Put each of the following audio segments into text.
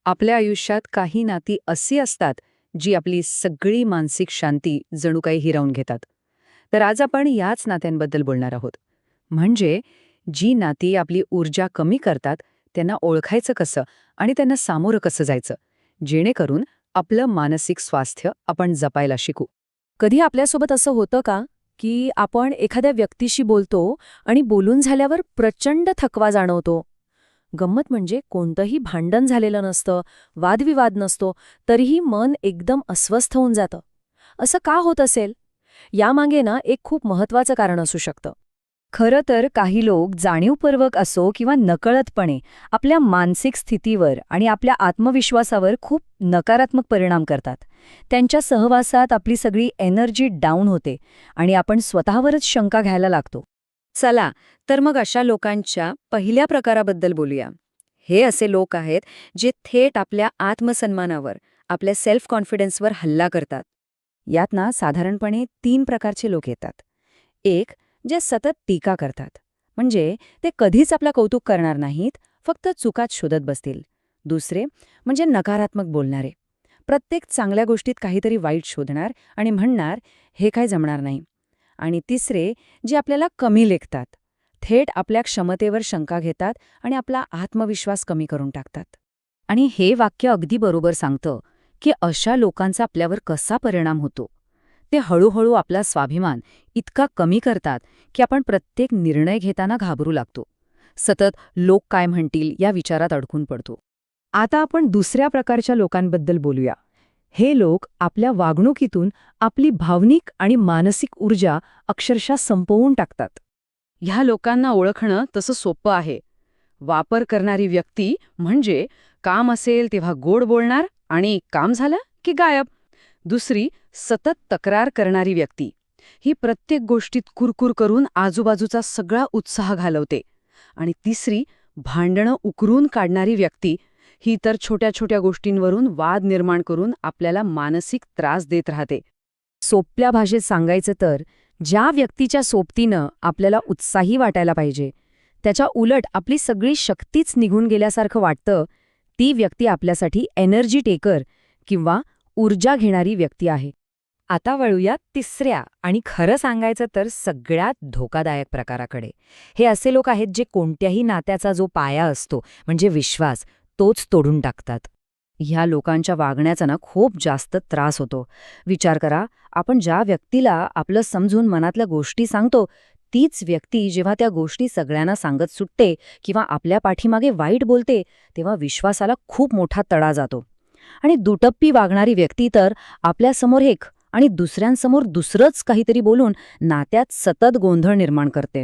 आपल्या आयुष्यात काही नाती अशी असतात जी आपली सगळी मानसिक शांती जणू काही हिरावून घेतात. तर आज आपण याच नात्यांबद्दल बोलणार आहोत. म्हणजे जी नाती आपली ऊर्जा कमी करतात त्यांना ओळखायचं कसं आणि त्यांना सामोरं कसं जायचं, जेणेकरून आपलं मानसिक स्वास्थ्य आपण जपायला शिकू. कधी आपल्यासोबत असं होतं का, की आपण एखाद्या व्यक्तीशी बोलतो आणि बोलून झाल्यावर प्रचंड थकवा जाणवतो? गंमत म्हणजे कोणतंही भांडण झालेलं नसतं, वादविवाद नसतो, तरीही मन एकदम अस्वस्थ होऊन जातं. असं का होत असेल? यामागे ना एक खूप महत्वाचं कारण असू शकतं. खरं तर काही लोक जाणीवपूर्वक असो किंवा नकळतपणे आपल्या मानसिक स्थितीवर आणि आपल्या आत्मविश्वासावर खूप नकारात्मक परिणाम करतात. त्यांच्या सहवासात आपली सगळी एनर्जी डाऊन होते आणि आपण स्वतःवरच शंका घ्यायला लागतो. चला, तर मग अशा लोकांच्या पहिल्या प्रकाराबद्दल बोलूया. हे असे लोक आहेत जे थेट आपल्या आत्मसन्मानावर, आपल्या सेल्फ कॉन्फिडन्सवर हल्ला करतात. यात ना साधारणपणे 3 प्रकारचे लोक येतात. एक, जे सतत टीका करतात. म्हणजे ते कधीच आपलं कौतुक करणार नाहीत, फक्त चुकाच शोधत बसतील. दुसरे म्हणजे नकारात्मक बोलणारे. प्रत्येक चांगल्या गोष्टीत काहीतरी वाईट शोधणार आणि म्हणणार, हे काय जमणार नाही. आणि तिसरे, जे आपल्याला कमी लेखतात, थेट आपल्या क्षमतेवर शंका घेतात आणि आपला आत्मविश्वास कमी करून टाकतात. आणि हे वाक्य अगदी बरोबर सांगतं की अशा लोकांचा आपल्यावर कसा परिणाम होतो. ते हळूहळू आपला स्वाभिमान इतका कमी करतात की आपण प्रत्येक निर्णय घेताना घाबरू लागतो. सतत लोक काय म्हणतील या विचारात अडकून पडतो. आता आपण दुसऱ्या प्रकारच्या लोकांबद्दल बोलूया. हे लोक आपल्या वागणुकीतून आपली भावनिक आणि मानसिक ऊर्जा अक्षरशः संपवून टाकतात. ह्या लोकांना ओळखणं तसं सोपं आहे. वापर करणारी व्यक्ती म्हणजे काम असेल तेव्हा गोड बोलणार आणि काम झालं की गायब. दुसरी, सतत तक्रार करणारी व्यक्ती. ही प्रत्येक गोष्टीत कुरकुर करून आजूबाजूचा सगळा उत्साह घालवते. आणि तिसरी, भांडणं उकरून काढणारी व्यक्ती. ही तर छोट्या छोट्या गोष्टींवरून वाद निर्माण करून आपल्याला मानसिक त्रास देत राहते. सोप्या भाषेत सांगायचं तर, ज्या व्यक्तीच्या सोबतीनं आपल्याला उत्साही वाटायला पाहिजे, त्याच्या उलट आपली सगळी शक्तीच निघून गेल्यासारखं वाटतं, ती व्यक्ती आपल्यासाठी एनर्जी टेकर किंवा ऊर्जा घेणारी व्यक्ती आहे. आता वळूया तिसऱ्या आणि खरं सांगायचं तर सगळ्यात धोकादायक प्रकाराकडे. हे असे लोक आहेत जे कोणत्याही नात्याचा जो पाया असतो, म्हणजे विश्वास, तोच तोडून टाकतात. ह्या लोकांच्या वागण्याचा ना खूप जास्त त्रास होतो. विचार करा, आपण ज्या व्यक्तीला आपलं समजून मनातल्या गोष्टी सांगतो, तीच व्यक्ती जेव्हा त्या गोष्टी सगळ्यांना सांगत सुटते किंवा आपल्या पाठीमागे वाईट बोलते, तेव्हा विश्वासाला खूप मोठा तडा जातो. आणि दुटप्पी वागणारी व्यक्ती तर आपल्यासमोर एक आणि दुसऱ्यांसमोर दुसरंच काहीतरी बोलून नात्यात सतत गोंधळ निर्माण करते.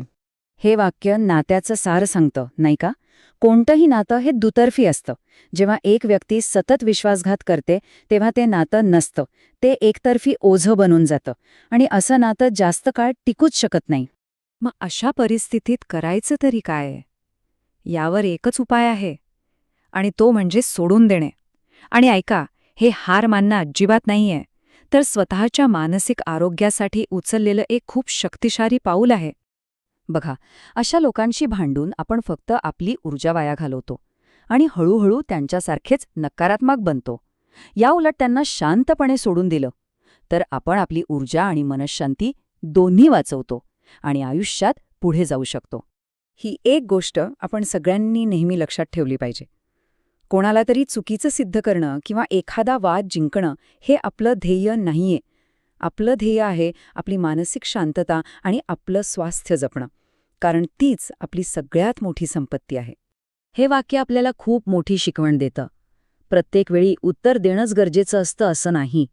हे वाक्य नात्याचं सार सांगतं, नाही का? कोणतंही नातं हे दुतर्फी असतं. जेव्हा एक व्यक्ती सतत विश्वासघात करते तेव्हा ते नातं नसतं, ते एकतर्फी ओझं बनून जातं आणि असं नातं जास्त काळ टिकूच शकत नाही. मग अशा परिस्थितीत करायचं तरी काय? यावर एकच उपाय आहे आणि तो म्हणजे सोडून देणे. आणि ऐका, हे हार मानणं अजिबात नाहीये, तर स्वतःच्या मानसिक आरोग्यासाठी उचललेलं एक खूप शक्तिशाली पाऊल आहे. बघा, अशा लोकांशी भांडून आपण फक्त आपली ऊर्जा वाया घालवतो आणि हळूहळू त्यांच्यासारखेच नकारात्मक बनतो. याउलट त्यांना शांतपणे सोडून दिलं तर आपण आपली ऊर्जा आणि मनःशांती दोन्ही वाचवतो आणि आयुष्यात पुढे जाऊ शकतो. ही एक गोष्ट आपण सगळ्यांनी नेहमी लक्षात ठेवली पाहिजे. कोणाला तरी चुकीचं सिद्ध करणं किंवा एखादा वाद जिंकणं हे आपलं ध्येय नाहीये. आपलं ध्येय आहे आपली मानसिक शांतता आणि आपलं स्वास्थ्य जपणं, कारण तीच आपली सगळ्यात मोठी संपत्ती आहे. हे वाक्य आपल्याला खूप मोठी शिकवण देतं. प्रत्येक वेळी उत्तर देणंच गरजेचं असतं असं नाही.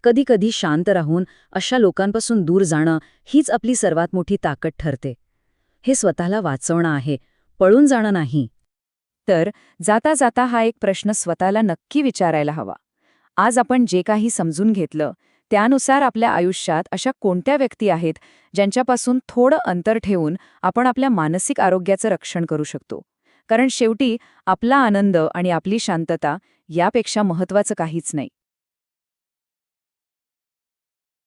कधीकधी शांत राहून अशा लोकांपासून दूर जाणं हीच आपली सर्वात मोठी ताकद ठरते. हे स्वतःला वाचवणं आहे, पळून जाणं नाही. तर जाता जाता हा एक प्रश्न स्वतःला नक्की विचारायला हवा. आज आपण जे काही समजून घेतलं त्यानुसार आपल्या आयुष्यात अशा कोणत्या व्यक्ती आहेत ज्यांच्यापासून थोडं अंतर ठेवून आपण आपल्या मानसिक आरोग्याचं रक्षण करू शकतो? कारण शेवटी आपला आनंद आणि आपली शांतता यापेक्षा महत्त्वाचं काहीच नाही.